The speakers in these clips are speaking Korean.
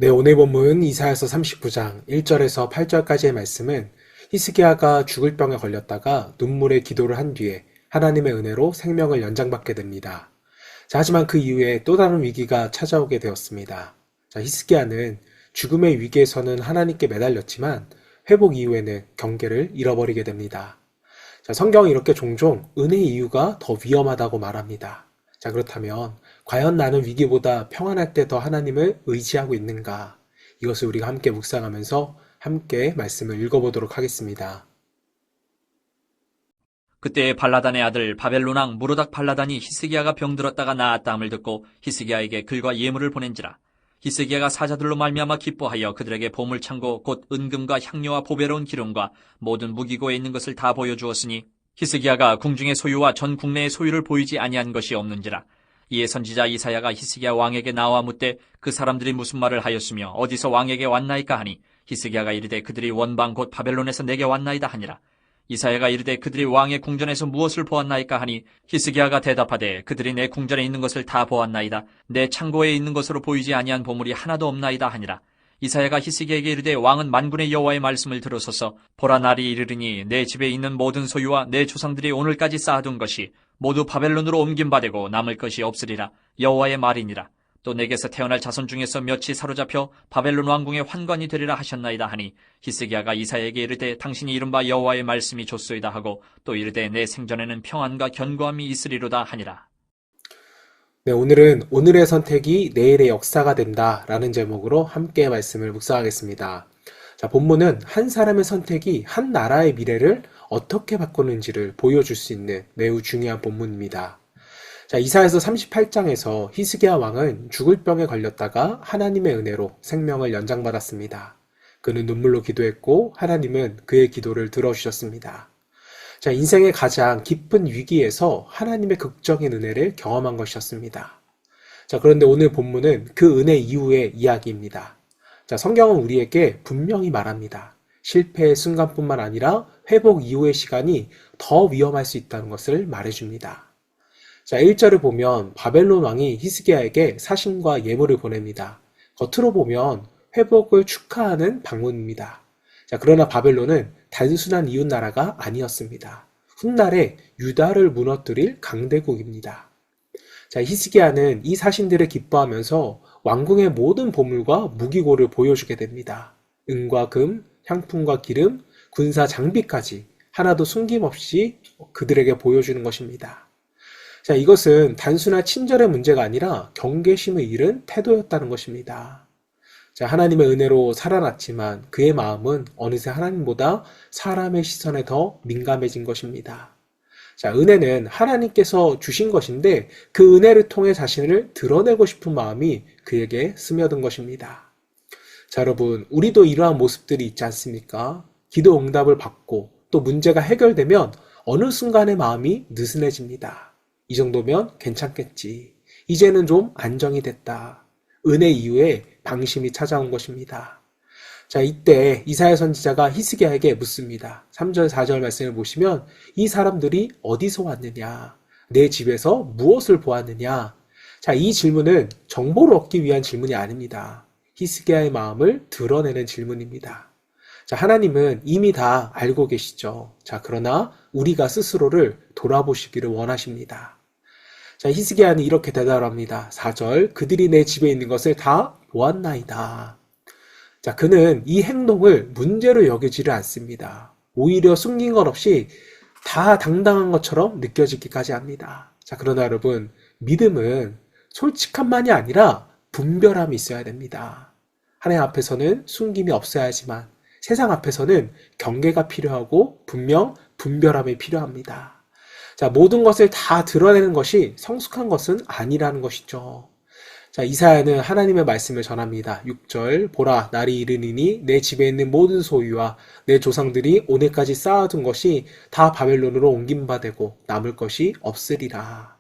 네, 오늘 본문 이사야서 39장 1절에서 8절까지의 말씀은 히스기야가 죽을 병에 걸렸다가 눈물의 기도를 한 뒤에 하나님의 은혜로 생명을 연장받게 됩니다. 자, 하지만 그 이후에 또 다른 위기가 찾아오게 되었습니다. 자, 히스기야는 죽음의 위기에서는 하나님께 매달렸지만 회복 이후에는 경계를 잃어버리게 됩니다. 자, 성경은 이렇게 종종 은혜의 이유가 더 위험하다고 말합니다. 자, 그렇다면 과연 나는 위기보다 평안할 때 더 하나님을 의지하고 있는가? 이것을 우리가 함께 묵상하면서 함께 말씀을 읽어보도록 하겠습니다. 그때 발라단의 아들 바벨론 왕 무로닥 발라단이 히스기야가 병들었다가 나았다함을 듣고 히스기야에게 글과 예물을 보낸지라. 히스기야가 사자들로 말미암아 기뻐하여 그들에게 보물창고 곧 은금과 향료와 보배로운 기름과 모든 무기고에 있는 것을 다 보여주었으니 히스기야가 궁중의 소유와 전 국내의 소유를 보이지 아니한 것이 없는지라. 이에 선지자 이사야가 히스기야 왕에게 나와 묻되 그 사람들이 무슨 말을 하였으며 어디서 왕에게 왔나이까 하니 히스기야가 이르되 그들이 원방 곧 바벨론에서 내게 왔나이다 하니라. 이사야가 이르되 그들이 왕의 궁전에서 무엇을 보았나이까 하니 히스기야가 대답하되 그들이 내 궁전에 있는 것을 다 보았나이다. 내 창고에 있는 것으로 보이지 아니한 보물이 하나도 없나이다 하니라. 이사야가 히스기야에게 이르되 왕은 만군의 여호와의 말씀을 들으소서. 보라, 날이 이르리니 내 집에 있는 모든 소유와 내 조상들이 오늘까지 쌓아둔 것이 모두 바벨론으로 옮긴 바 되고 남을 것이 없으리라. 여호와의 말이니라. 또 내게서 태어날 자손 중에서 몇이 사로잡혀 바벨론 왕궁의 환관이 되리라 하셨나이다 하니 히스기야가 이사야에게 이르되 당신이 이른바 여호와의 말씀이 좋소이다 하고 또 이르되 내 생전에는 평안과 견고함이 있으리로다 하니라. 네, 오늘은 오늘의 선택이 내일의 역사가 된다라는 제목으로 함께 말씀을 묵상하겠습니다. 자, 본문은 한 사람의 선택이 한 나라의 미래를 어떻게 바꾸는지를 보여줄 수 있는 매우 중요한 본문입니다. 자, 이사야서 38장에서 히스기야 왕은 죽을 병에 걸렸다가 하나님의 은혜로 생명을 연장받았습니다. 그는 눈물로 기도했고 하나님은 그의 기도를 들어주셨습니다. 자, 인생의 가장 깊은 위기에서 하나님의 극적인 은혜를 경험한 것이었습니다. 자, 그런데 오늘 본문은 그 은혜 이후의 이야기입니다. 자, 성경은 우리에게 분명히 말합니다. 실패의 순간뿐만 아니라 회복 이후의 시간이 더 위험할 수 있다는 것을 말해줍니다. 자, 1절을 보면 바벨론 왕이 히스기야에게 사신과 예물을 보냅니다. 겉으로 보면 회복을 축하하는 방문입니다. 자, 그러나 바벨론은 단순한 이웃 나라가 아니었습니다. 훗날에 유다를 무너뜨릴 강대국입니다. 자, 히스기야는 이 사신들을 기뻐하면서 왕궁의 모든 보물과 무기고를 보여주게 됩니다. 은과 금, 향품과 기름, 군사 장비까지 하나도 숨김없이 그들에게 보여주는 것입니다. 자, 이것은 단순한 친절의 문제가 아니라 경계심을 잃은 태도였다는 것입니다. 자, 하나님의 은혜로 살아났지만 그의 마음은 어느새 하나님보다 사람의 시선에 더 민감해진 것입니다. 자, 은혜는 하나님께서 주신 것인데 그 은혜를 통해 자신을 드러내고 싶은 마음이 그에게 스며든 것입니다. 자, 여러분, 우리도 이러한 모습들이 있지 않습니까? 기도 응답을 받고 또 문제가 해결되면 어느 순간에 마음이 느슨해집니다. 이 정도면 괜찮겠지. 이제는 좀 안정이 됐다. 은혜 이후에 방심이 찾아온 것입니다. 자, 이때 이사야 선지자가 히스기야에게 묻습니다. 3절, 4절 말씀을 보시면 이 사람들이 어디서 왔느냐? 내 집에서 무엇을 보았느냐? 자, 이 질문은 정보를 얻기 위한 질문이 아닙니다. 히스기야의 마음을 드러내는 질문입니다. 자, 하나님은 이미 다 알고 계시죠. 자, 그러나 우리가 스스로를 돌아보시기를 원하십니다. 자, 히스기야는 이렇게 대답합니다. 4절, 그들이 내 집에 있는 것을 다 보았나이다. 자, 그는 이 행동을 문제로 여기지를 않습니다. 오히려 숨긴 것 없이 다 당당한 것처럼 느껴지기까지 합니다. 자, 그러나 여러분, 믿음은 솔직함만이 아니라 분별함이 있어야 됩니다. 하나님 앞에서는 숨김이 없어야 하지만 세상 앞에서는 경계가 필요하고 분명 분별함이 필요합니다. 자, 모든 것을 다 드러내는 것이 성숙한 것은 아니라는 것이죠. 자, 이사야는 하나님의 말씀을 전합니다. 6절, 보라, 날이 이르니니 내 집에 있는 모든 소유와 내 조상들이 오늘까지 쌓아둔 것이 다 바벨론으로 옮긴 바 되고 남을 것이 없으리라.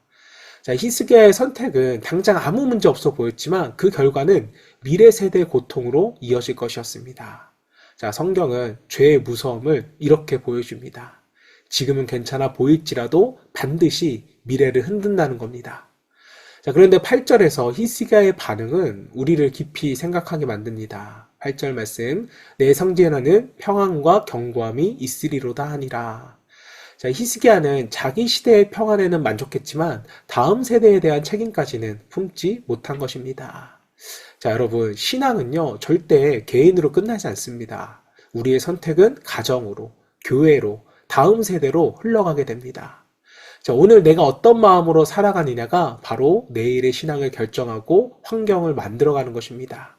자, 히스기야의 선택은 당장 아무 문제 없어 보였지만 그 결과는 미래 세대의 고통으로 이어질 것이었습니다. 자, 성경은 죄의 무서움을 이렇게 보여줍니다. 지금은 괜찮아 보일지라도 반드시 미래를 흔든다는 겁니다. 자, 그런데 8절에서 히스기야의 반응은 우리를 깊이 생각하게 만듭니다. 8절 말씀, 내 성전에는 평안과 견고함이 있으리로다 하니라. 자, 히스기야는 자기 시대의 평안에는 만족했지만 다음 세대에 대한 책임까지는 품지 못한 것입니다. 자, 여러분, 신앙은요, 절대 개인으로 끝나지 않습니다. 우리의 선택은 가정으로, 교회로, 다음 세대로 흘러가게 됩니다. 자, 오늘 내가 어떤 마음으로 살아가느냐가 바로 내일의 신앙을 결정하고 환경을 만들어가는 것입니다.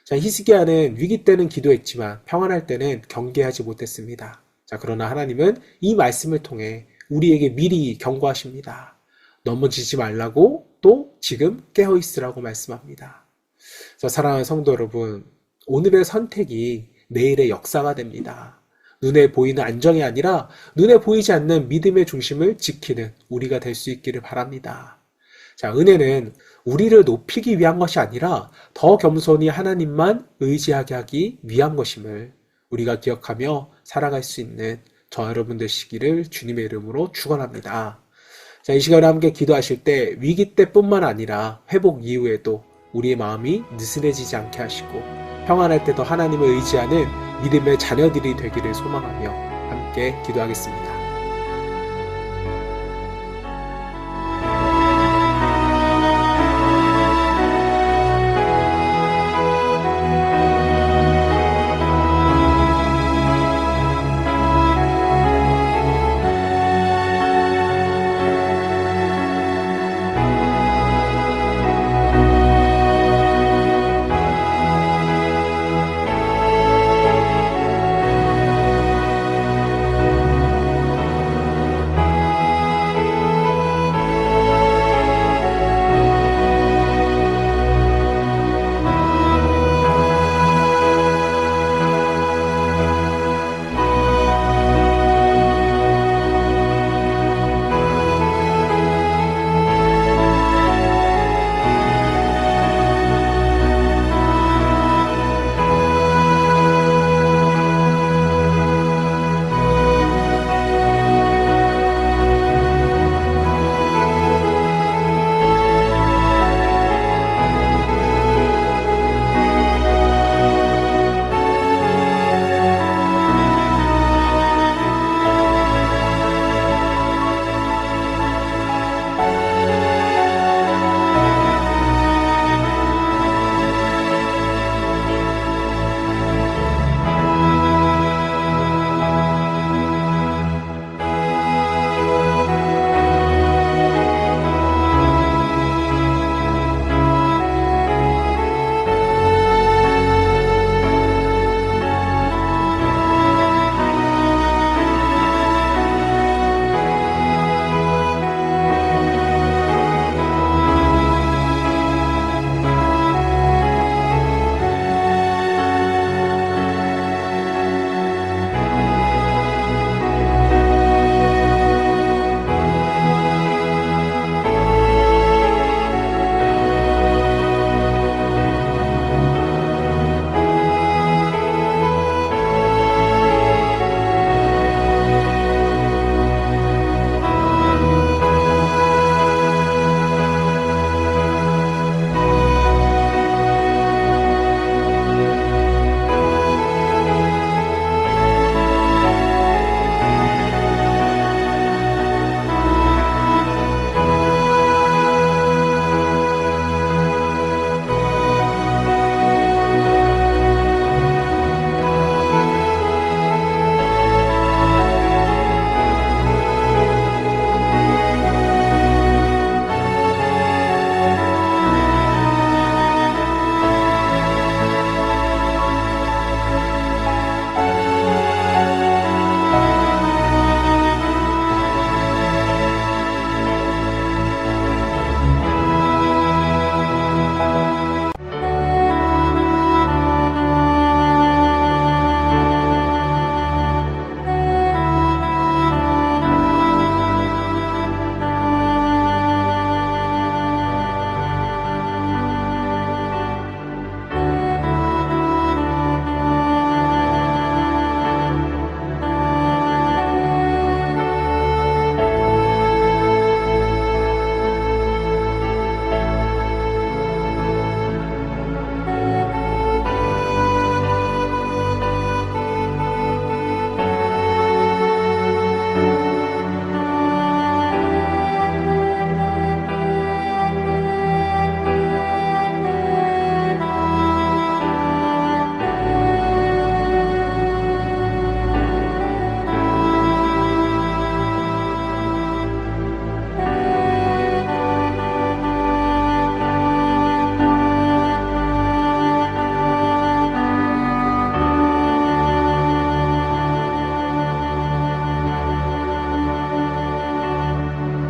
자, 히스기야는 위기 때는 기도했지만 평안할 때는 경계하지 못했습니다. 자, 그러나 하나님은 이 말씀을 통해 우리에게 미리 경고하십니다. 넘어지지 말라고 또 지금 깨어있으라고 말씀합니다. 자, 사랑하는 성도 여러분, 오늘의 선택이 내일의 역사가 됩니다. 눈에 보이는 안정이 아니라 눈에 보이지 않는 믿음의 중심을 지키는 우리가 될 수 있기를 바랍니다. 자, 은혜는 우리를 높이기 위한 것이 아니라 더 겸손히 하나님만 의지하게 하기 위한 것임을 우리가 기억하며 살아갈 수 있는 저 여러분 되시기를 주님의 이름으로 축원합니다. 자, 이 시간에 함께 기도하실 때 위기 때뿐만 아니라 회복 이후에도 우리의 마음이 느슨해지지 않게 하시고 평안할 때도 하나님을 의지하는 믿음의 자녀들이 되기를 소망하며 함께 기도하겠습니다.